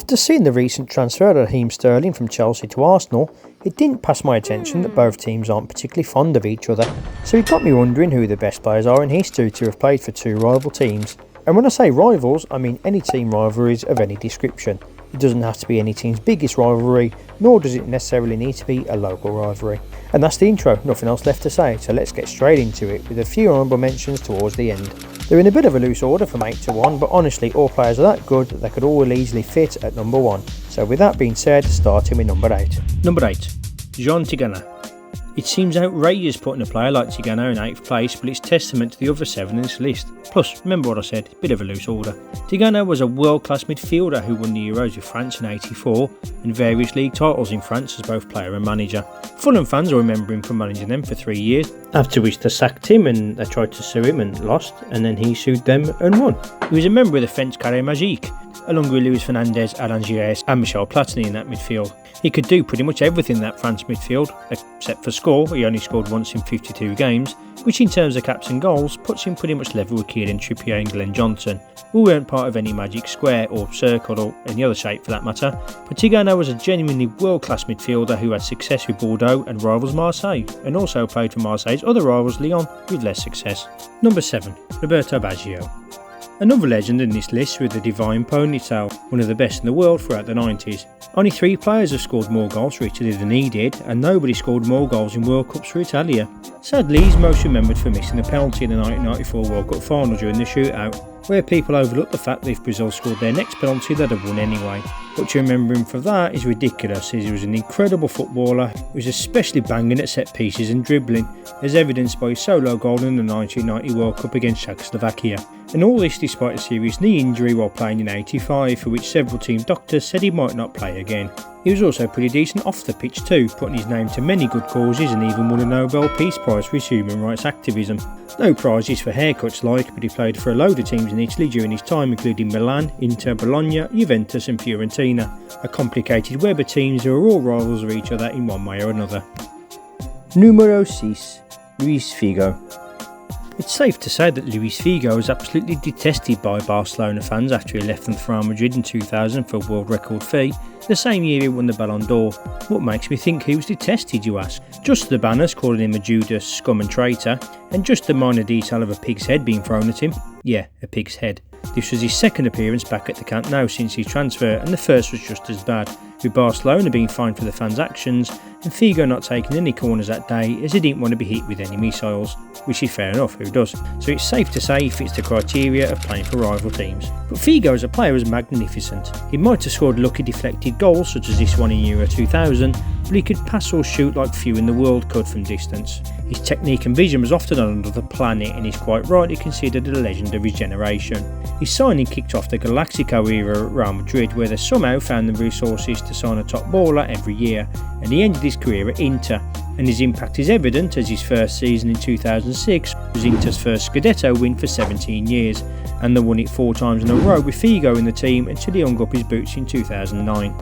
After seeing the recent transfer of Raheem Sterling from Chelsea to Arsenal, it didn't pass my attention that both teams aren't particularly fond of each other, so it got me wondering who the best players are in history to have played for two rival teams. And when I say rivals, I mean any team rivalries of any description. It doesn't have to be any team's biggest rivalry, nor does it necessarily need to be a local rivalry. And that's the intro, nothing else left to say, so let's get straight into it with a few honourable mentions towards the end. They're in a bit of a loose order from 8 to 1, but honestly all players are that good that they could all easily fit at number 1. So with that being said, starting with number 8. Number 8. Jean Tigana. It seems outrageous putting a player like Tigana in 8th place, but it's testament to the other 7 in this list. Plus, remember what I said, bit of a loose order. Tigana was a world-class midfielder who won the Euros with France in '84 and various league titles in France as both player and manager. Fulham fans will remember him for managing them for 3 years, after which they sacked him and they tried to sue him and lost, and then he sued them and won. He was a member of the French Carré Magique, along with Luis Fernandez, Alain Giresse and Michel Platini in that midfield. He could do pretty much everything in that France midfield, except for score. He only scored once in 52 games, which in terms of caps and goals puts him pretty much level with Kieran Trippier and Glenn Johnson, who weren't part of any magic square or circle or any other shape for that matter. But Tigana was a genuinely world-class midfielder who had success with Bordeaux and rivals Marseille, and also played for Marseille's other rivals Lyon with less success. Number 7. Roberto Baggio. Another legend in this list with the divine ponytail, one of the best in the world throughout the 90s. Only 3 players have scored more goals for Italy than he did, and nobody scored more goals in World Cups for Italia. Sadly, he's most remembered for missing a penalty in the 1994 World Cup final during the shootout, where people overlooked the fact that if Brazil scored their next penalty they'd have won anyway. But to remember him for that is ridiculous, as he was an incredible footballer who was especially banging at set pieces and dribbling, as evidenced by his solo goal in the 1990 World Cup against Czechoslovakia. And all this despite a serious knee injury while playing in '85, for which several team doctors said he might not play again. He was also pretty decent off the pitch too, putting his name to many good causes and even won a Nobel Peace Prize for his human rights activism. No prizes for haircuts but he played for a load of teams in Italy during his time, including Milan, Inter, Bologna, Juventus and Fiorentina, a complicated web of teams who are all rivals of each other in one way or another. Numero 6. Luis Figo. It's safe to say that Luis Figo was absolutely detested by Barcelona fans after he left them for Real Madrid in 2000 for a world record fee, the same year he won the Ballon d'Or. What makes me think he was detested, you ask? Just the banners calling him a Judas, scum and traitor, and just the minor detail of a pig's head being thrown at him? Yeah, a pig's head. This was his second appearance back at the Camp Nou since his transfer, and the first was just as bad, with Barcelona being fined for the fans' actions and Figo not taking any corners that day as he didn't want to be hit with any missiles, which is fair enough, who does? So it's safe to say he fits the criteria of playing for rival teams. But Figo as a player was magnificent. He might have scored lucky deflected goals such as this one in Euro 2000, but he could pass or shoot like few in the world could from distance. His technique and vision was often on another planet, and is quite rightly considered a legend of his generation. His signing kicked off the Galactico era at Real Madrid, where they somehow found the resources to sign a top baller every year, and he ended his career at Inter, and his impact is evident as his first season in 2006 was Inter's first Scudetto win for 17 years, and they won it 4 times in a row with Figo in the team until he hung up his boots in 2009.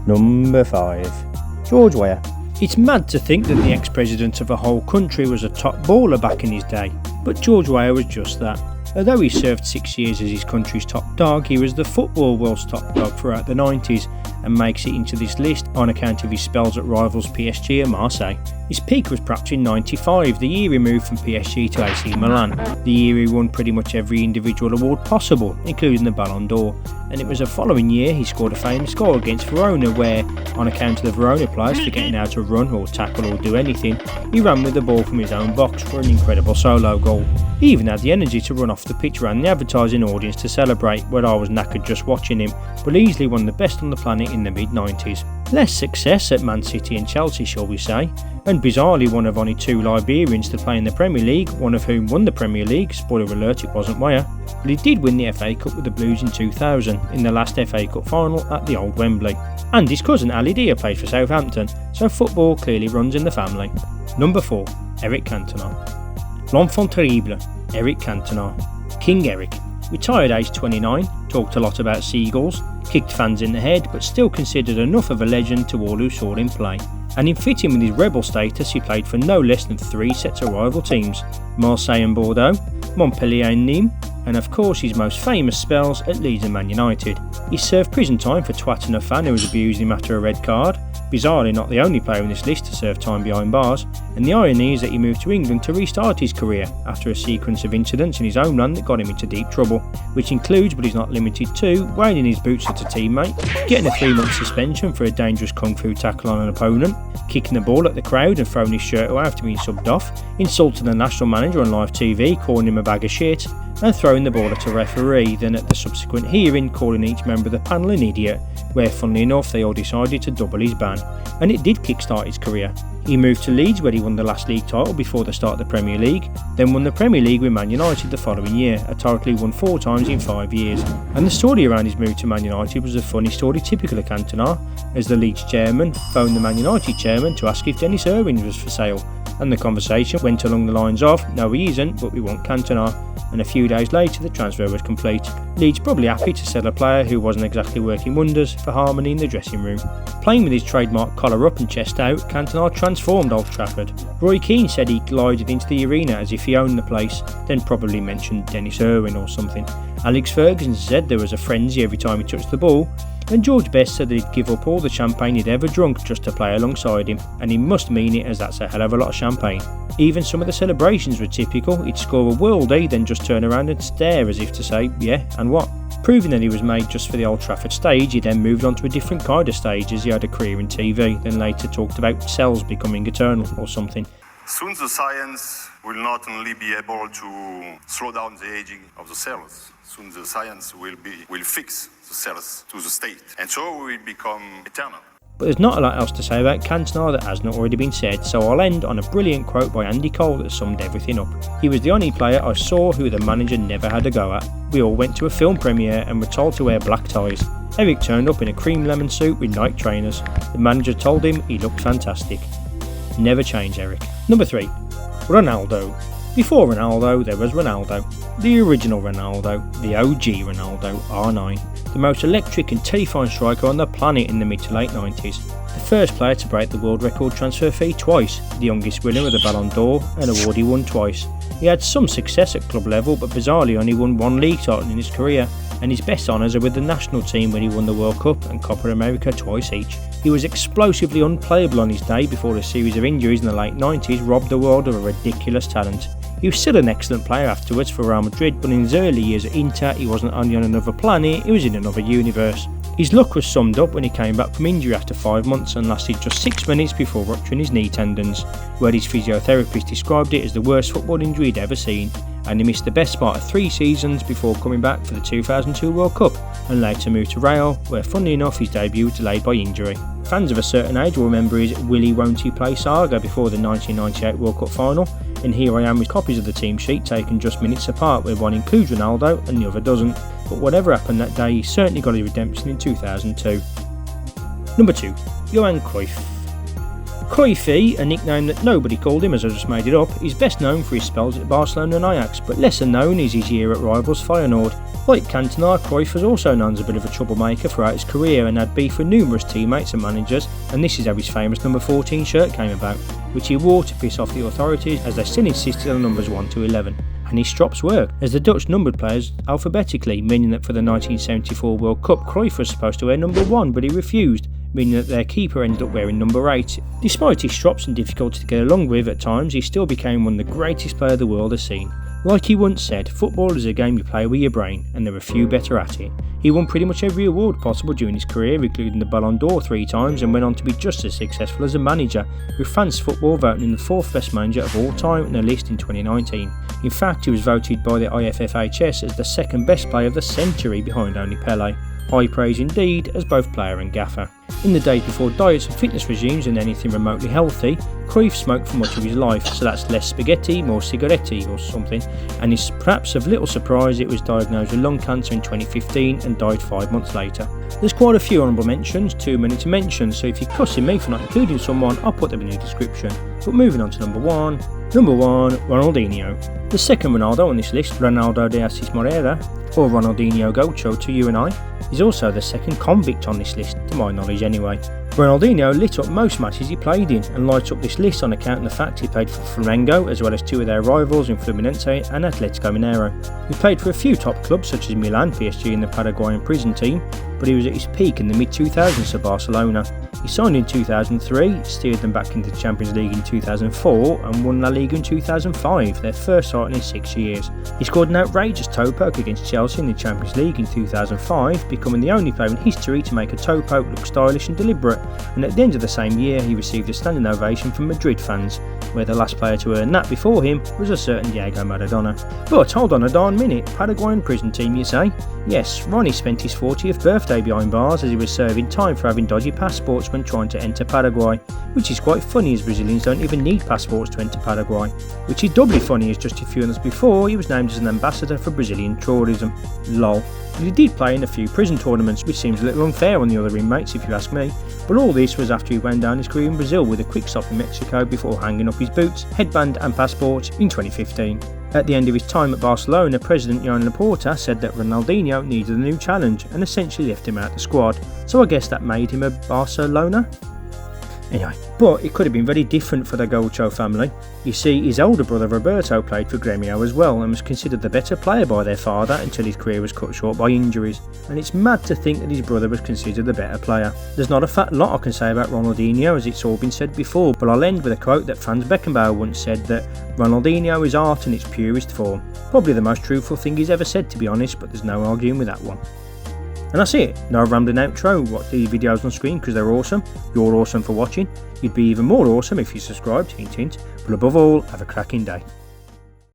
Number 5. George Weah. It's mad to think that the ex-president of a whole country was a top baller back in his day, but George Weah was just that. Although he served 6 years as his country's top dog, he was the football world's top dog throughout the 90s and makes it into this list on account of his spells at rivals PSG and Marseille. His peak was perhaps in '95, the year he moved from PSG to AC Milan, the year he won pretty much every individual award possible, including the Ballon d'Or, and it was the following year he scored a famous goal against Verona where, on account of the Verona players forgetting how to run or tackle or do anything, he ran with the ball from his own box for an incredible solo goal. He even had the energy to run off the pitch around the advertising audience to celebrate, where I was knackered just watching him, but easily one of the best on the planet in the mid-90s. Less success at Man City and Chelsea, shall we say, and bizarrely one of only 2 Liberians to play in the Premier League, one of whom won the Premier League, spoiler alert it wasn't Weah, but he did win the FA Cup with the Blues in 2000 in the last FA Cup final at the old Wembley. And his cousin Ali Dia played for Southampton, so football clearly runs in the family. Number 4. Eric Cantona. L'enfant terrible, Eric Cantona. King Eric. Retired age 29, talked a lot about seagulls, kicked fans in the head, but still considered enough of a legend to all who saw him play. And in fitting with his rebel status, he played for no less than 3 sets of rival teams: Marseille and Bordeaux, Montpellier and Nîmes, and of course his most famous spells at Leeds and Man United. He served prison time for twatting a fan who was abusing him after a red card, bizarrely not the only player in this list to serve time behind bars, and the irony is that he moved to England to restart his career after a sequence of incidents in his homeland that got him into deep trouble, which includes but is not limited to wailing his boots at a teammate, getting a 3-month suspension for a dangerous kung fu tackle on an opponent, kicking the ball at the crowd and throwing his shirt away after being subbed off, insulting the national manager on live TV, calling him a bag of shit, and throwing the ball at a referee, then at the subsequent hearing calling each member of the panel an idiot, where funnily enough they all decided to double his ban, and it did kickstart his career. He moved to Leeds where he won the last league title before the start of the Premier League, then won the Premier League with Man United the following year, a title he won 4 times in 5 years. And the story around his move to Man United was a funny story typical of Cantona, as the Leeds chairman phoned the Man United chairman to ask if Dennis Irwin was for sale, and the conversation went along the lines of, "No he isn't, but we want Cantona," and a few days later the transfer was complete. Leeds probably happy to sell a player who wasn't exactly working wonders for harmony in the dressing room. Playing with his trademark collar up and chest out, Cantona transformed Old Trafford. Roy Keane said he glided into the arena as if he owned the place, then probably mentioned Dennis Irwin or something. Alex Ferguson said there was a frenzy every time he touched the ball, and George Best said that he'd give up all the champagne he'd ever drunk just to play alongside him, and he must mean it as that's a hell of a lot of champagne. Even some of the celebrations were typical. He'd score a worldie, then just turn around and stare as if to say, yeah, and what? Proving that he was made just for the Old Trafford stage, he then moved on to a different kind of stage as he had a career in TV, then later talked about cells becoming eternal or something. Soon the science will not only be able to slow down the aging of the cells, soon the science will fix the cells to the state, and so we will become eternal. But there's not a lot else to say about Cantona that has not already been said, so I'll end on a brilliant quote by Andy Cole that summed everything up. He was the only player I saw who the manager never had a go at. We all went to a film premiere and were told to wear black ties. Eric turned up in a cream lemon suit with Nike trainers. The manager told him he looked fantastic. Never change, Eric. Number 3. Ronaldo. Before Ronaldo, there was Ronaldo. The original Ronaldo, the OG Ronaldo, R9. The most electric and terrifying striker on the planet in the mid to late 90s. The first player to break the world record transfer fee twice, the youngest winner of the Ballon d'Or, an award he won twice. He had some success at club level, but bizarrely only won 1 league title in his career, and his best honours are with the national team when he won the World Cup and Copa America twice each. He was explosively unplayable on his day before a series of injuries in the late 90s robbed the world of a ridiculous talent. He was still an excellent player afterwards for Real Madrid, but in his early years at Inter he wasn't only on another planet, he was in another universe. His luck was summed up when he came back from injury after 5 months and lasted just 6 minutes before rupturing his knee tendons, where his physiotherapist described it as the worst football injury he'd ever seen, and he missed the best part of 3 seasons before coming back for the 2002 World Cup and later moved to Real, where funnily enough his debut was delayed by injury. Fans of a certain age will remember his will he won't he play saga before the 1998 World Cup final, and here I am with copies of the team sheet taken just minutes apart where one includes Ronaldo and the other doesn't, but whatever happened that day he certainly got his redemption in 2002. Number 2. Johan Cruyff. Cruyffy, a nickname that nobody called him as I just made it up, is best known for his spells at Barcelona and Ajax, but lesser known is his year at rivals Feyenoord. Like Cantona, Cruyff was also known as a bit of a troublemaker throughout his career and had beef with numerous teammates and managers, and this is how his famous number 14 shirt came about, which he wore to piss off the authorities as they still insisted on numbers 1 to 11. And his strops worked, as the Dutch numbered players alphabetically, meaning that for the 1974 World Cup Cruyff was supposed to wear number 1 but he refused, meaning that their keeper ended up wearing number 8. Despite his strops and difficulty to get along with at times, he still became one of the greatest players the world has seen. Like he once said, football is a game you play with your brain, and there are few better at it. He won pretty much every award possible during his career, including the Ballon d'Or 3 times, and went on to be just as successful as a manager, with France Football voting him the 4th best manager of all time in a list in 2019. In fact, he was voted by the IFFHS as the 2nd best player of the century behind only Pelé. High praise indeed as both player and gaffer. In the days before diets and fitness regimes and anything remotely healthy, Cruyff smoked for much of his life, so that's less spaghetti, more cigaretti or something, and it's perhaps of little surprise it was diagnosed with lung cancer in 2015 and died 5 months later. There's quite a few honourable mentions, too many to mention, so if you're cussing me for not including someone, I'll put them in the description. But moving on to number 1, Ronaldinho. The second Ronaldo on this list, Ronaldo de Assis Moreira, or Ronaldinho Gaucho to you and I, is also the second convict on this list, to my knowledge anyway. Ronaldinho lit up most matches he played in, and lights up this list on account of the fact he played for Flamengo as well as two of their rivals in Fluminense and Atletico Mineiro. He played for a few top clubs such as Milan, PSG and the Paraguayan prison team, but he was at his peak in the mid-2000s for Barcelona. He signed in 2003, steered them back into the Champions League in 2004 and won La Liga in 2005, their first title in 6 years. He scored an outrageous toe poke against Chelsea in the Champions League in 2005, becoming the only player in history to make a toe poke look stylish and deliberate, and at the end of the same year he received a standing ovation from Madrid fans, where the last player to earn that before him was a certain Diego Maradona. But hold on a darn minute, Paraguayan prison team you say? Yes, Ronnie spent his 40th birthday behind bars as he was serving time for having dodgy passports when trying to enter Paraguay, which is quite funny as Brazilians don't even need passports to enter Paraguay, which is doubly funny as just a few months before he was named as an ambassador for Brazilian tourism. Lol. But he did play in a few prison tournaments, which seems a little unfair on the other inmates if you ask me, but all this was after he wound down his career in Brazil with a quick stop in Mexico before hanging up his boots, headband and passport in 2015. At the end of his time at Barcelona, President Joan Laporta said that Ronaldinho needed a new challenge and essentially left him out the squad, so I guess that made him a Barcelona? Anyway, but it could have been very different for the Gaucho family. You see, his older brother Roberto played for Grêmio as well and was considered the better player by their father until his career was cut short by injuries, and it's mad to think that his brother was considered the better player. There's not a fat lot I can say about Ronaldinho, as it's all been said before, but I'll end with a quote that Franz Beckenbauer once said, that Ronaldinho is art in its purest form. Probably the most truthful thing he's ever said, to be honest, but there's no arguing with that one. And that's it, no rambling outro. Watch these videos on screen because they're awesome. You're awesome for watching. You'd be even more awesome if you subscribed, hint hint. But above all, have a cracking day.